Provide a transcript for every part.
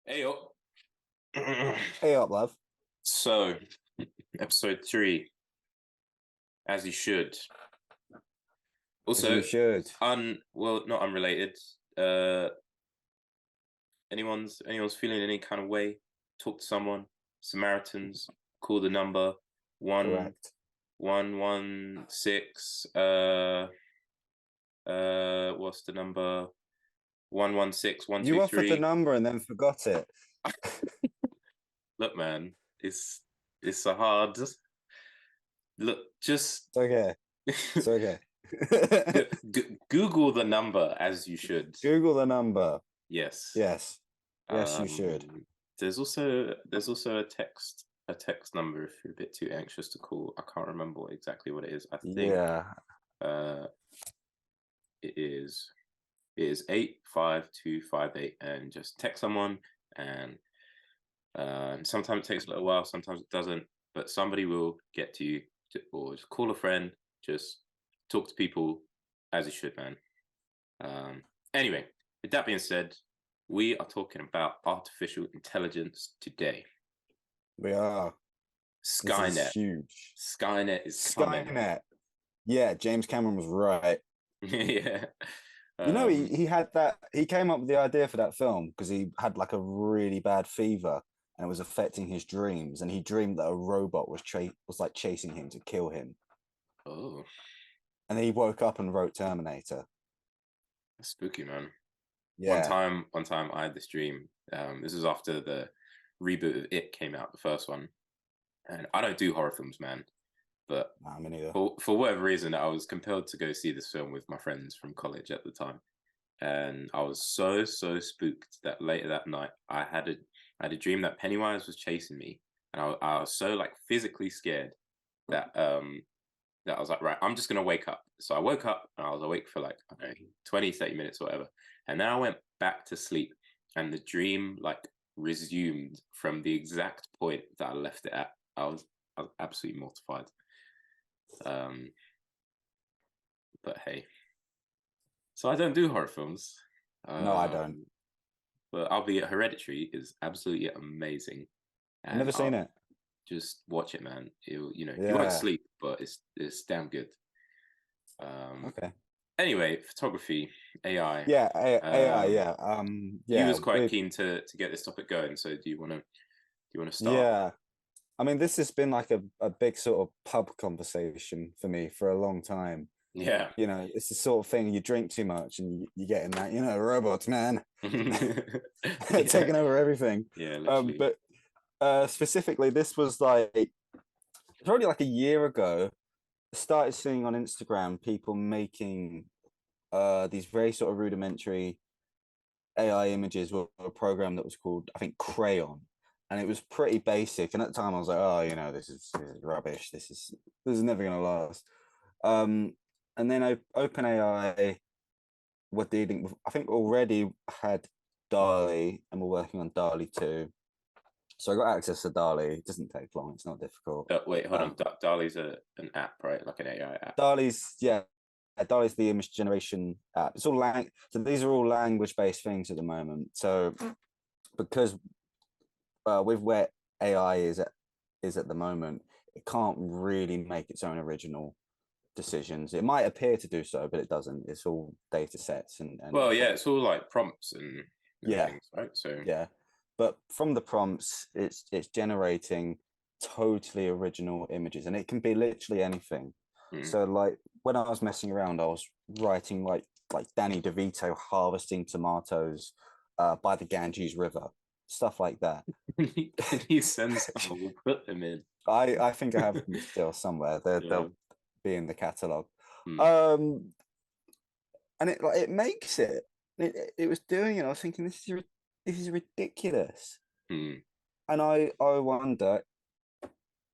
Hey, yo. Hey up, love. So, episode 3, as you should. As you Also, should. not unrelated. Uh, anyone's feeling any kind of way? Talk to someone. Samaritans. Call the number one Correct. one one six. What's the number? 116 123. You offered the number and then forgot it. Look, man, it's a hard look. Just It's okay. It's okay. Google the number as you should. Google the number. Yes. Yes. Yes, you should. There's also a text number if you're a bit too anxious to call. I can't remember exactly what it is. I think Yeah. uh it is 85258, and just text someone, and sometimes it takes a little while, sometimes it doesn't, but somebody will get to you, or just call a friend, just talk to people as you should, man. Um, anyway, with that being said, we are talking about artificial intelligence today. We are. This is Skynet. huge. Skynet is coming. Skynet. Yeah, James Cameron was right. Yeah. You know, he, Um, he had that, he came up with the idea for that film because he had like a really bad fever and it was affecting his dreams. And he dreamed that a robot was like chasing him to kill him. oh, And then he woke up and wrote Terminator. that's spooky, man. One Yeah. time, one time, I had this dream. This was after the reboot of It came out, the first one, and I don't do horror films, man. But Nah, me neither. for whatever reason, I was compelled to go see this film with my friends from college at the time, and I was so spooked that later that night I had a dream that Pennywise was chasing me, and I was so like physically scared that I was like, right, I'm just gonna wake up. So I woke up and I was awake for like, I don't know, 20, 30 minutes or whatever, and then I went back to sleep, and the dream like resumed from the exact point that I left it at. I was absolutely mortified. Um, but hey, so I don't do horror films. No, I don't. Um, but albeit Hereditary is absolutely amazing, I've and never seen I'll it. just watch it, man. You won't Yeah. sleep, but it's damn good. Um, Okay. anyway, photography, AI. Yeah. AI. Um, Yeah. you Yeah. was quite keen to get this topic going, so do you want to start? Yeah. I mean, this has been like a big sort of pub conversation for me for a long time. Yeah. You know, it's the sort of thing you drink too much and you get in that, robots, man, Yeah. taking over everything. Yeah, literally. But specifically, this was like probably like a year ago. I started seeing on Instagram people making these very sort of rudimentary AI images with a program that was called, I think, Crayon, and it was pretty basic. And at the time, I was like, oh, this is rubbish. This is never going to last. Um, and then OpenAI were dealing with, I think, already had DALI, and we're working on DALI 2. So I got access to DALI. It doesn't take long. It's not difficult. Wait, hold on. DALI's an app, right? Like an AI app. DALI's, yeah, DALI's the image generation app. It's all so these are all language-based things at the moment. So because with where AI is at the moment, it can't really make its own original decisions. It might appear to do so, but it doesn't. It's all data sets and Well, yeah, things. it's all like prompts and Yeah, things, right? So yeah. But from the prompts, it's generating totally original images, and it can be literally anything. hmm. So like when I was messing around, I was writing like Danny DeVito harvesting tomatoes by the Ganges River, stuff like that. Can you send some? We'll put them in. I think I have them still somewhere. Yeah. They'll be in the catalog. Hmm. Um, and it makes it. It was doing it. I was thinking this is ridiculous. Hmm. And I wonder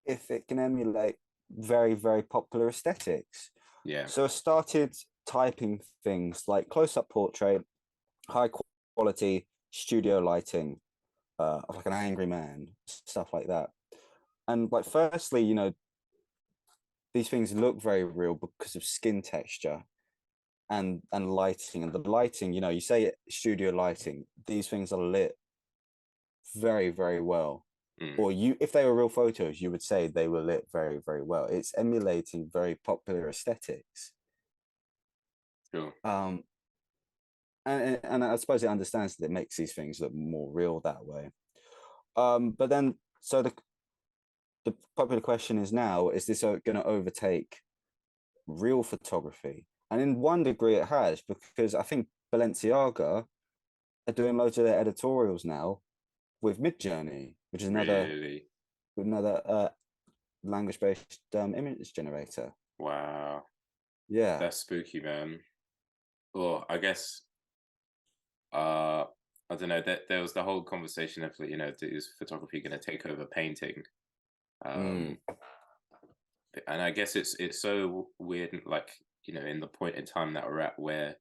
if it can emulate very, very popular aesthetics. Yeah. So I started typing things like close-up portrait, high quality studio lighting, of like an angry man, stuff like that. And like, firstly, these things look very real because of skin texture and lighting. And the lighting, you say studio lighting, these things are lit very, very well. Mm, Or if they were real photos, you would say they were lit very, very well. It's emulating very popular aesthetics. sure. Um, and I suppose it understands that it makes these things look more real that way. But then, so the popular question is now: is this going to overtake real photography? And in one degree, it has, because I think Balenciaga are doing loads of their editorials now with Midjourney, which is Really? another language-based image generator. Wow. Yeah, That's spooky, man. Well, I guess uh I don't know, that there was the whole conversation of, you know, is photography going to take over painting? mm, Um and I guess it's so weird, like, you know, in the point in time that we're at, where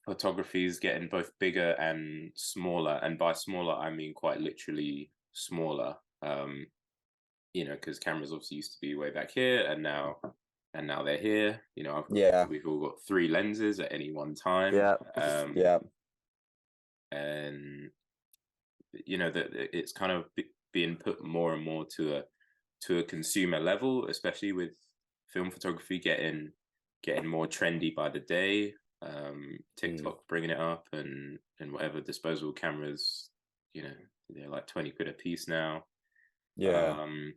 photography is getting both bigger and smaller, and by smaller I mean quite literally smaller. You know, because cameras obviously used to be way back here, and now they're here. You know, yeah, we've all got three lenses at any one time. yeah, yeah, And you know that it's kind of being put more and more to a consumer level, especially with film photography getting more trendy by the day. mm, TikTok bringing it up, and whatever disposable cameras, you know, they're like 20 quid a piece now. yeah. Um,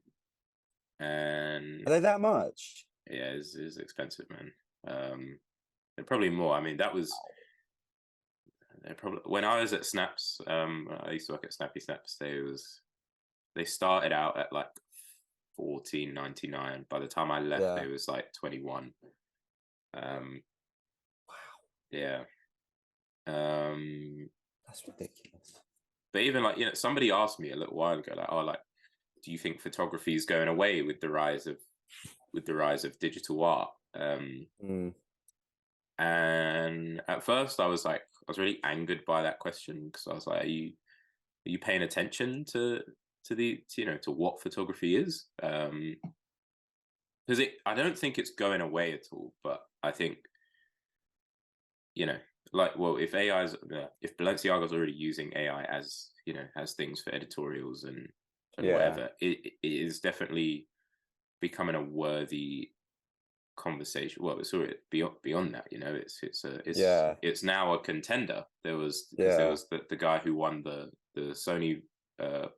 and Are they that much? yeah, it's expensive, man. They're probably more. I mean, that was they're probably when I was at Snaps. I used to work at Snappy Snaps. They started out at like 14.99. By the time I left, Yeah. they was like 21. Um, yeah. Um, That's ridiculous. but even like, you know, somebody asked me a little while ago, like, oh, like, do you think photography is going away with the rise of digital art? Mm, And at first, I was really angered by that question, because I was like, are you paying attention to you know, to what photography is? Because I don't think it's going away at all, but I think, you know, like, well, if Balenciaga's already using AI as, you know, as things for editorials and yeah. whatever, it is definitely becoming a worthy conversation. Well, it's already beyond that, you know. Yeah. It's now a contender. Because there Yeah. was the guy who won the Sony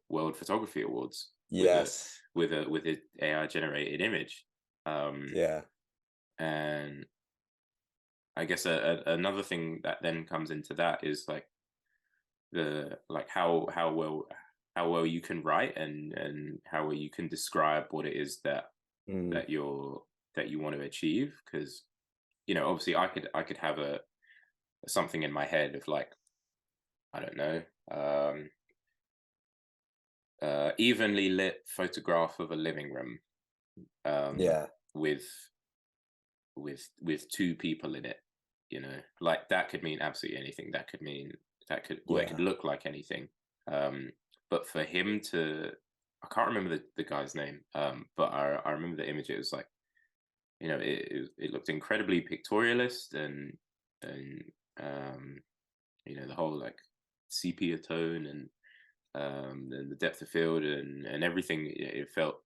World Photography Awards Yes. with an AI generated image. um Yeah. and I guess another thing that then comes into that is like the like how well you can write, and how well you can describe what it is Mm, that you're that you want to achieve. Because, you know, obviously I could have a something in my head of like, I don't know, um evenly lit photograph of a living room, um yeah. with two people in it. You know, like, that could mean absolutely anything. That could mean that could well, it could Yeah. look like anything. um but for him to, I can't remember the guy's name, but I remember the image. It was like, you know, it looked incredibly pictorialist, and um you know, the whole like sepia tone, and the depth of field, and everything. It felt,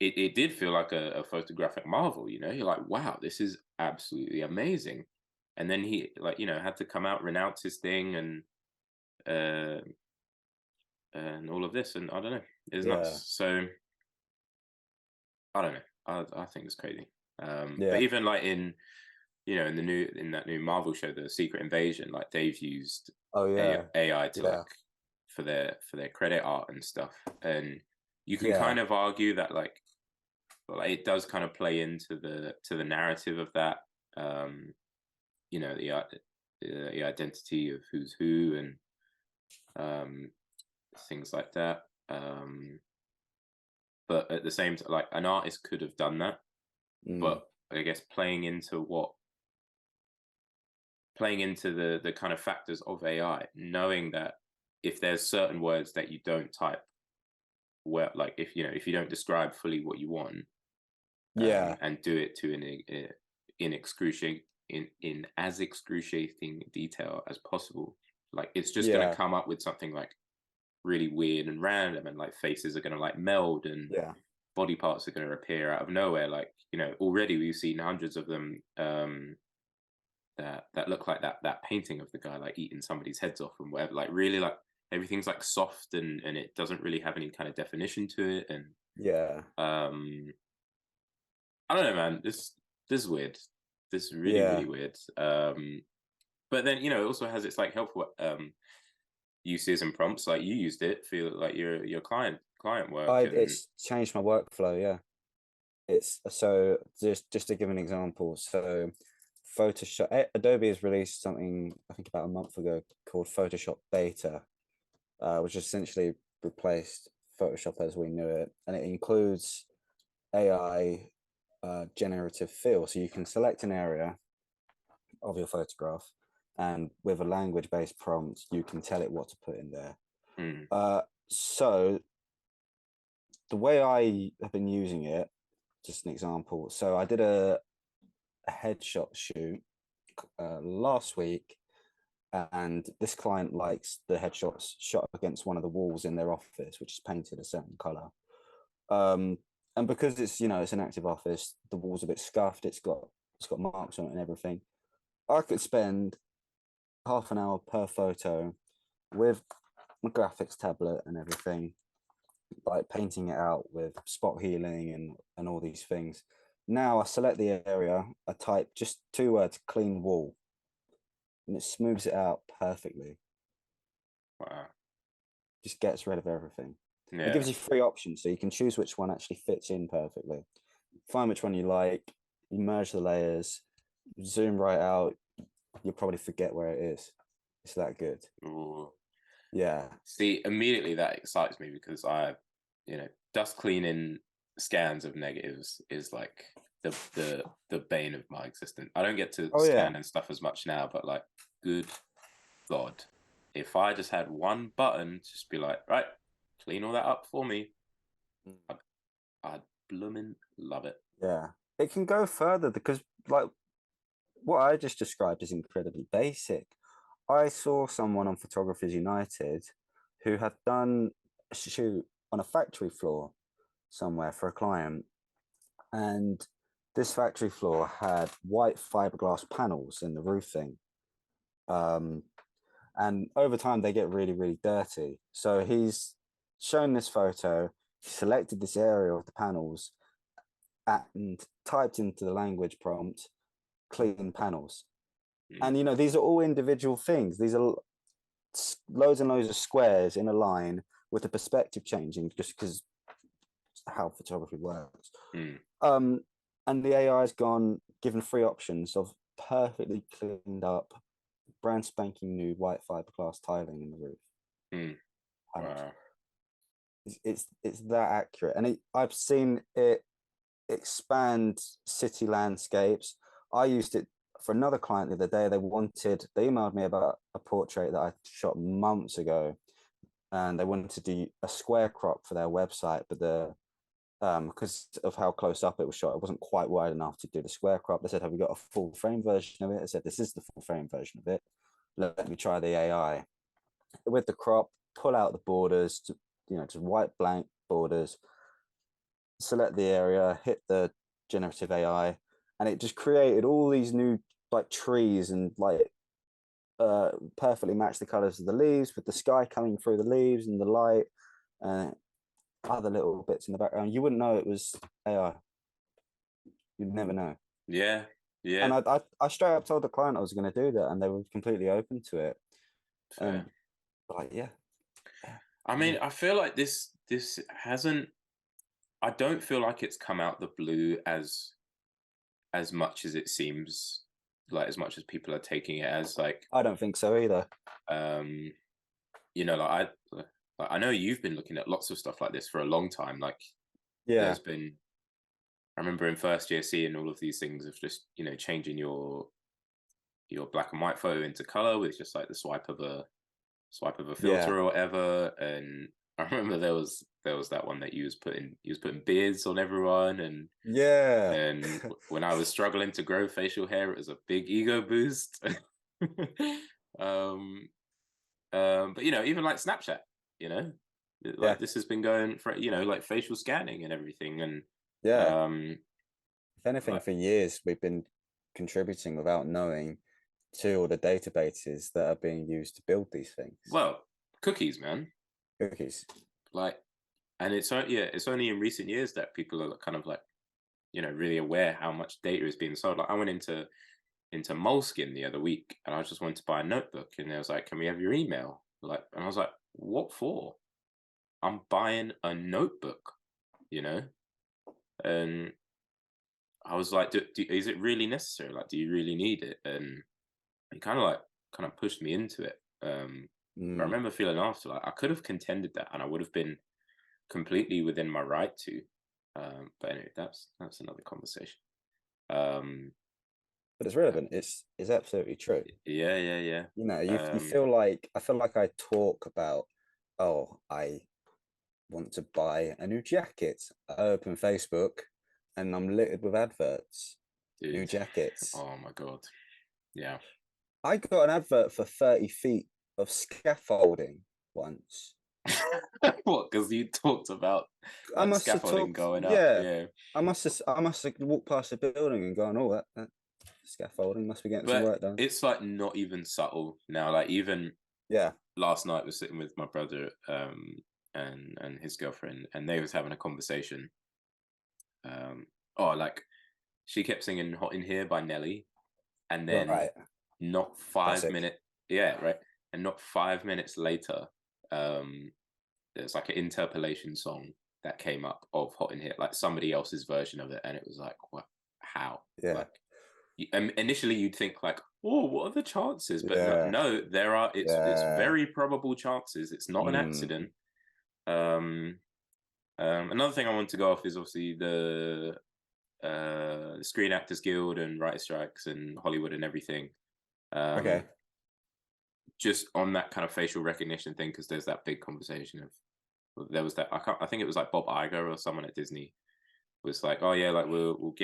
it did feel like a photographic marvel. You know, you're like, wow, this is absolutely amazing. And then he, like, you know, had to come out, renounce his thing, uh and all of this, and I don't know, it's Yeah. nuts. So I don't know, I think it's crazy. But Yeah. even like in, you know, in that new Marvel show, The Secret Invasion, like, they've used Oh yeah. AI to, Yeah. like, for their credit art and stuff. And you can Yeah. kind of argue that, like, it does kind of play into the narrative of that. You know, the identity of who's who, and um, things like that. But at the same time, like, an artist could have done that, Mm, but I guess playing into the kind of factors of AI, knowing that if there's certain words that you don't type well, like, if, you know, if you don't describe fully what you want, yeah. and do it to in excruciating in as excruciating detail as possible, Like it's just gonna Yeah. come up with something like really weird and random, and like faces are gonna like meld and Yeah. body parts are gonna appear out of nowhere. Like, you know, already we've seen hundreds of them that look like that painting of the guy like eating somebody's heads off and whatever. Like really, like everything's like soft and it doesn't really have any kind of definition to it. And Yeah. I don't know, man. This is weird. This is really Yeah. really weird. But then, you know, it also has its like helpful uses and prompts. Like you used it for like your client work, and It's changed my workflow. Yeah. It's so just to give an example. So Photoshop, Adobe has released something I think about a month ago called Photoshop Beta, which essentially replaced Photoshop as we knew it, and it includes AI generative fill. So you can select an area of your photograph, and with a language-based prompt, you can tell it what to put in there. So the way I have been using it, just an example. So I did a headshot shoot last week, and this client likes the headshots shot against one of the walls in their office, which is painted a certain color. And because it's, you know, it's an active office, the wall's a bit scuffed. It's got marks on it and everything. I could spend half an hour per photo with my graphics tablet and everything, like painting it out with spot healing and all these things. Now I select the area, I type just 2 words, clean wall, and it smooths it out perfectly. wow, Just gets rid of everything. It yeah. gives you 3 options, so you can choose which one actually fits in perfectly. Find which one you like, you merge the layers, zoom right out, you'll probably forget where it is. It's that good. Ooh. Yeah. See, immediately that excites me because you know, dust cleaning scans of negatives is like the bane of my existence. I don't get to Oh yeah. scan and stuff as much now, but like, good God, if I just had one button, to just be like, right, clean all that up for me, I'd blooming love it. Yeah. It can go further because, like, what I just described is incredibly basic. I saw someone on Photographers United who had done a shoot on a factory floor somewhere for a client, and this factory floor had white fiberglass panels in the roofing. And over time they get really, really dirty. So he's shown this photo, he selected this area of the panels and typed into the language prompt, clean panels. And you know, these are all individual things. These are loads and loads of squares in a line with the perspective changing just because how photography works. And the AI has gone, given 3 options of perfectly cleaned up, brand spanking new white fiberglass tiling in the roof. Wow. It's that accurate, and I've seen it expand city landscapes. I used it for another client the other day. They emailed me about a portrait that I shot months ago, and they wanted to do a square crop for their website, but because of how close up it was shot, it wasn't quite wide enough to do the square crop. They said, have we got a full frame version of it? I said, this is the full frame version of it. Let me try the AI. With the crop, pull out the borders, just white blank borders, select the area, hit the generative AI, and it just created all these new like trees and like perfectly match the colors of the leaves with the sky coming through the leaves and the light and other little bits in the background. You wouldn't know it was AI. You'd never know. Yeah, And yeah. I straight up told the client I was going to do that, and they were completely open to it. Fair. Like, yeah. I mean, I feel like this hasn't. I don't feel like it's come out the blue as much as it seems, like as much as people are taking it as. Like, I don't think so either. you know, I know you've been looking at lots of stuff like this for a long time. Like, Yeah. there's been. I remember in first year seeing all of these things of just, you know, changing your black and white photo into color with just like the swipe of a Yeah. filter or whatever. And I remember there was that one that you was putting beards on everyone, Yeah. and when I was struggling to grow facial hair, it was a big ego boost. But even like Snapchat, you know, Yeah. like this has been going for like facial scanning and everything, and Yeah. um, If anything, like for years we've been contributing without knowing to all the databases that are being used to build these things. well, cookies, man. Cookies. Like, and it's only in recent years that people are kind of like really aware how much data is being sold. Like, I went into Moleskin the other week, and I just wanted to buy a notebook, and they was like, "Can we have your email?" Like, and I was like, "What for? I'm buying a notebook," you know. And I was like, "Is it really necessary? Like, do you really need it?" And it kind of pushed me into it. But I Mm. remember feeling after like I could have contended that, and I would have been completely within my right to. But anyway, that's another conversation. Um, But it's relevant. It's absolutely true. yeah, yeah, yeah. You know, you Um, feel like I feel like I talk about, oh, I want to buy a new jacket. I open Facebook and I'm littered with adverts. New dude, jackets. oh my god, yeah. I got an advert for 30 feet of scaffolding once. What? Because you talked about I like must have scaffolding talked, going up. yeah. Yeah, I must have walked past the building and gone, oh, that scaffolding must be getting some but work done. it's like not even subtle now. Like even Yeah. last night, was sitting with my brother and his girlfriend, and they was having a conversation. Oh, like she kept singing "Hot in Here" by Nelly, and then Right. not 5 minutes, Classic. yeah, right, and not 5 minutes later, um, there's like an interpolation song that came up of "Hot in Here," like somebody else's version of it, and it was like, what? How? Yeah. Like, initially you'd think like, oh, what are the chances? But no, Yeah. no, there are. It's Yeah. very probable chances. It's not an Mm. accident. Um, Another thing I want to go off is obviously the Screen Actors Guild and writer strikes and Hollywood and everything. Um, Okay. just on that kind of facial recognition thing, because there's that big conversation of there was that I think it was like Bob Iger or someone at Disney was like, oh yeah, like we'll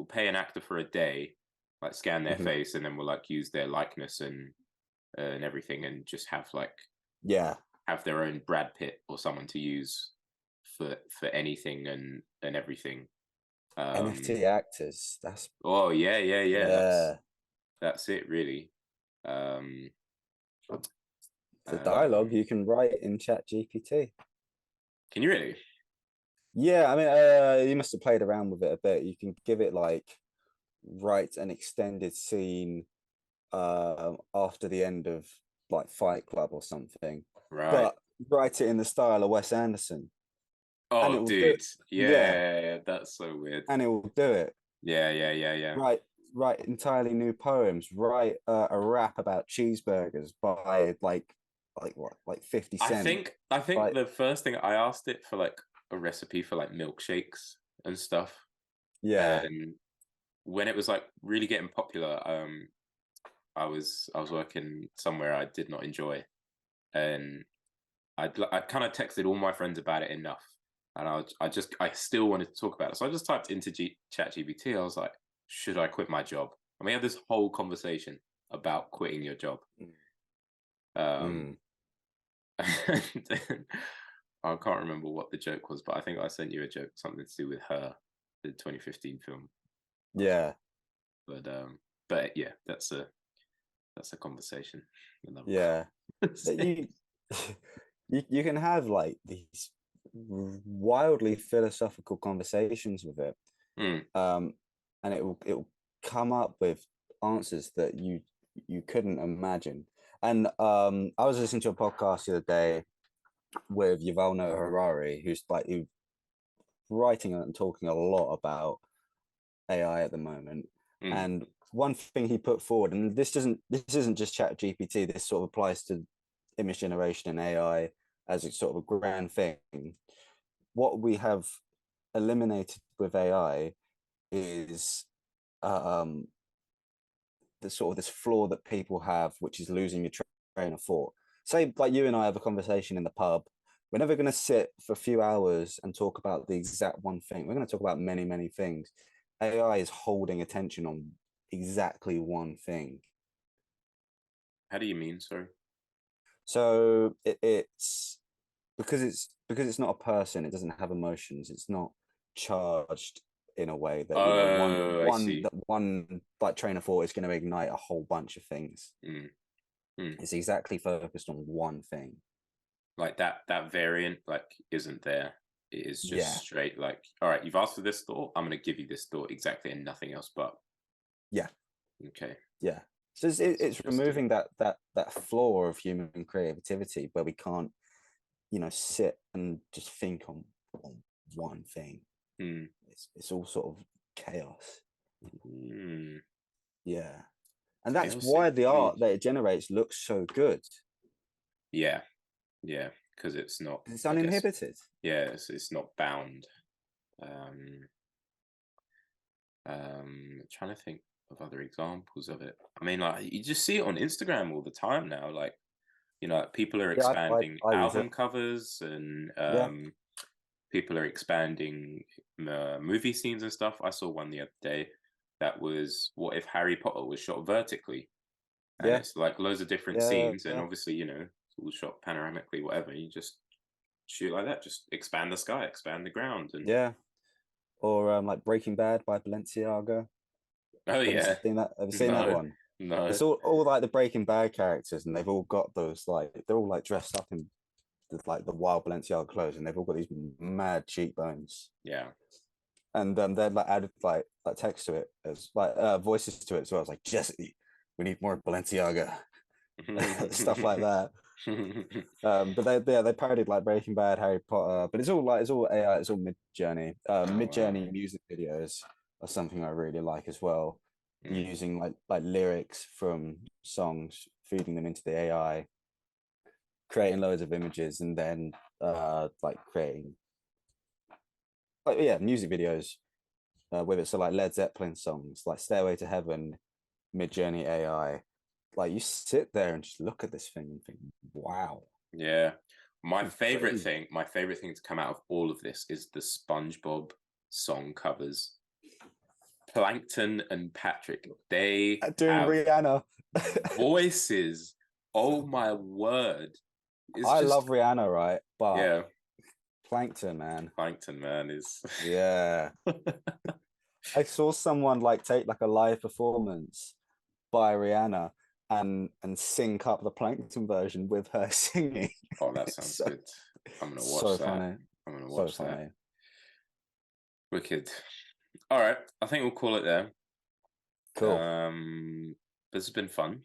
pay an actor for a day, like scan their Mhm. face, and then we'll like use their likeness and everything, and just Yeah. have their own Brad Pitt or someone to use for anything and everything. NFT actors. That's Oh yeah, yeah, yeah. yeah. That's it, really. Um, The dialogue um, you can write in Chat GPT. can you really? Yeah, I mean, you must have played around with it a bit. You can give it like write an extended scene after the end of like Fight Club or something, Right. but write it in the style of Wes Anderson, and it Oh, will do dude. it. Yeah, Yeah, that's so weird. and it will do it. Yeah, yeah, yeah, yeah. Write entirely new poems. Write a rap about cheeseburgers by like what, like 50 Cent. I think Like, the first thing I asked it for like a recipe for like milkshakes and stuff. yeah, And when it was like really getting popular, I was working somewhere I did not enjoy, and I kind of texted all my friends about it enough, and I still wanted to talk about it, so I just typed into ChatGPT. I was like, should I quit my job? And we had this whole conversation about quitting your job. mm, Um, mm, and then, I can't remember what the joke was, but I think I sent you a joke, something to do with Her, the 2015 film. yeah, But but yeah, that's a conversation. Another yeah. But conversation. you can have like these wildly philosophical conversations with it, Mm, um, and it will come up with answers that you couldn't imagine. And I was listening to a podcast the other day with Yuval Noah Harari, who's writing and talking a lot about AI at the moment. mm. And one thing he put forward, and this isn't just Chat GPT, this sort of applies to image generation and AI as it's sort of a grand thing. What we have eliminated with AI is um, the sort of this flaw that people have, which is losing your train of thought. Say, like you and I have a conversation in the pub. We're never going to sit for a few hours and talk about the exact one thing. We're going to talk about many, many things. AI is holding attention on exactly one thing. How do you mean? Sorry. So it's because it's not a person. It doesn't have emotions. It's not charged in a way that Oh, I see. one like train of thought is going to ignite a whole bunch of things. Mm, mm. It's exactly focused on one thing. Like that variant like isn't there. It is just Yeah, straight like, all right, you've asked for this thought. I'm going to give you this thought exactly and nothing else but. yeah, Okay, yeah. So that's it's interesting. removing that flaw of human creativity where we can't, sit and just think on one thing. Hmm. It's all sort of chaos. Mm. Yeah. And that's Chaos why the art indeed. that it generates looks so good. Yeah, yeah, because it's not, It's I guess, uninhibited. yeah, it's not bound. Um, Trying to think of other examples of it. I mean, like you just see it on Instagram all the time now. Like, like, people are Yeah, expanding I use it. album covers, and Yeah. people are expanding movie scenes and stuff. I saw one the other day that was, what if Harry Potter was shot vertically, and Yeah. it's like loads of different Yeah. scenes, and Yeah. obviously, it's all shot panoramically, whatever. You just shoot like that, just expand the sky, expand the ground, and Yeah. Or like Breaking Bad by Balenciaga. oh Have you yeah, seen that? Have you seen that no, one? no, It's all like the Breaking Bad characters, and they've all got those like they're all like dressed up in like the wild Balenciaga clothes, and they've all got these mad cheekbones. yeah. And they're like added like text to it as like voices to it as well. It's like Jesse, we need more Balenciaga stuff like that. But they parodied like Breaking Bad, Harry Potter, but it's all AI, it's all Mid Journey. Oh Mid wow. Journey music videos are something I really like as well. Mm. Using like lyrics from songs, feeding them into the AI, creating loads of images, and then like creating like yeah music videos with it. So like Led Zeppelin songs, like Stairway to Heaven, Mid Journey AI. Like you sit there and just look at this thing and think, wow, Yeah. this is crazy. My favorite thing to come out of all of this is the SpongeBob song covers. Plankton and Patrick, they Doing have Rihanna. voices. Oh my word. It's I just, love Rihanna, right? But yeah, Plankton, man. Plankton, man, is Yeah. I saw someone like take like a live performance by Rihanna and sync up the Plankton version with her singing. oh, that It's sounds so, good. I'm gonna watch so that. funny. I'm gonna So watch that. funny. Wicked. All right, I think we'll call it there. Cool. This has been fun.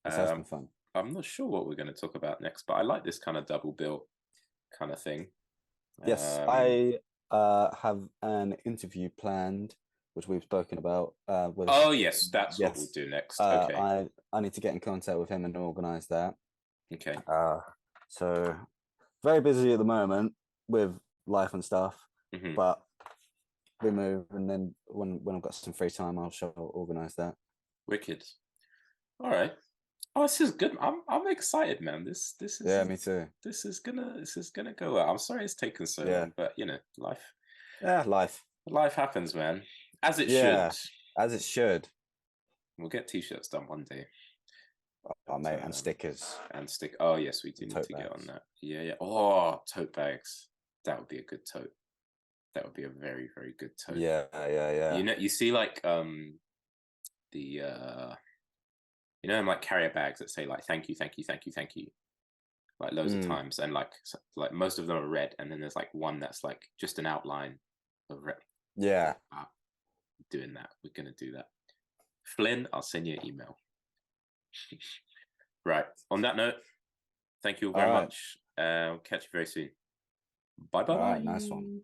This has Um, been fun. I'm not sure what we're going to talk about next, but I like this kind of double bill kind of thing. Yes, Um, I have an interview planned, which we've spoken about with oh yes, that's what we'll yes. do next. Okay, I need to get in contact with him and organize that. okay, Uh, so very busy at the moment with life and stuff, hmm, but we move, and then when I've got some free time, I'll organize that. wicked. All right. Oh, this is good. I'm excited, man. Yeah, me too. This is gonna go well. I'm sorry it's taken so Yeah, long, but yeah, life. life happens, man. As it should. Yeah, as it should. We'll get t-shirts done one day. Oh, But, mate, and stickers and stick. Oh yes, we do and need tote to get on bags. that. Yeah, yeah. Oh, tote bags. That would be a good tote. That would be a very, very good tote. Yeah, yeah, yeah. You see like the like carrier bags that say like thank you, thank you, thank you, thank you, like loads of Mm, times, and like most of them are red, and then there's like one that's like just an outline of red. yeah. Doing that. We're gonna do that. Flynn, I'll send you an email. Right. On that note, thank you all All very right. much. I'll catch you very soon. Bye All right. Nice one. bye.